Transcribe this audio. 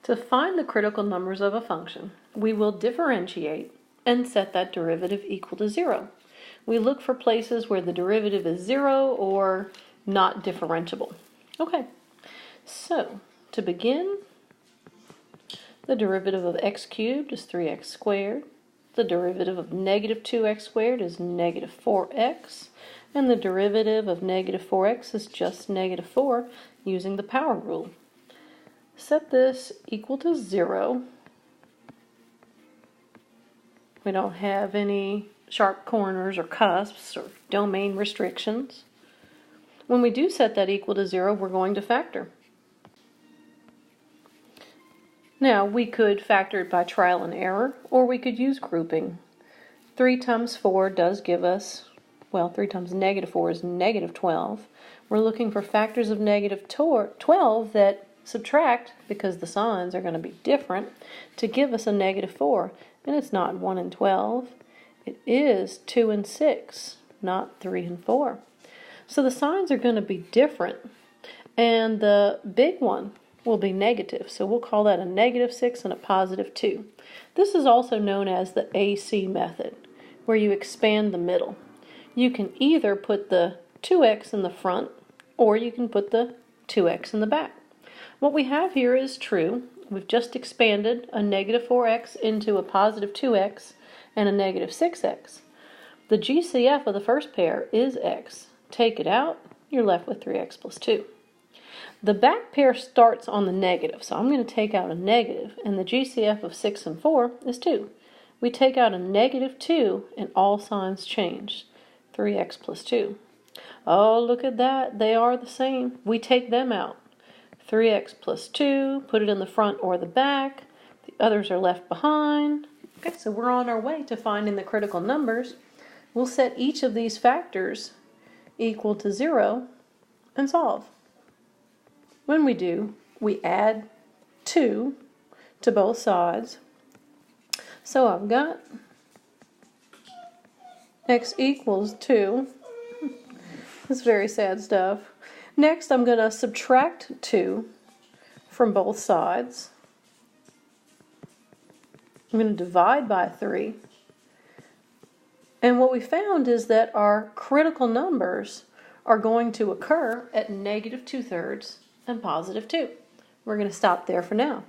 To find the critical numbers of a function, we will differentiate and set that derivative equal to 0. We look for places where the derivative is 0 or not differentiable. Okay, so to begin, the derivative of x cubed is 3x squared. The derivative of negative 2x squared is negative 4x. And the derivative of negative 4x is just negative 4 using the power rule. Set this equal to 0. We don't have any sharp corners or cusps or domain restrictions. When we do set that equal to 0, we're going to factor. Now, we could factor it by trial and error, or we could use grouping. 3 times 4 does give us, well, 3 times negative 4 is negative 12. We're looking for factors of negative 12 that subtract, because the signs are going to be different, to give us a negative 4. And it's not 1 and 12. It is 2 and 6, not 3 and 4. So the signs are going to be different. And the big one will be negative. So we'll call that a negative 6 and a positive 2. This is also known as the AC method, where you expand the middle. You can either put the 2x in the front, or you can put the 2x in the back. What we have here is true. We've just expanded a negative 4x into a positive 2x and a negative 6x. The GCF of the first pair is x. Take it out, you're left with 3x plus 2. The back pair starts on the negative, so I'm going to take out a negative, and the GCF of 6 and 4 is 2. We take out a negative 2, and all signs change. 3x plus 2. Oh, look at that. They are the same. We take them out. 3x plus 2, put it in the front or the back. The others are left behind. Okay, so we're on our way to finding the critical numbers. We'll set each of these factors equal to 0 and solve. When we do, we add 2 to both sides. So I've got x equals 2. That's very sad stuff. Next, I'm going to subtract 2 from both sides. I'm going to divide by 3. And what we found is that our critical numbers are going to occur at negative 2/3 and positive 2. We're going to stop there for now.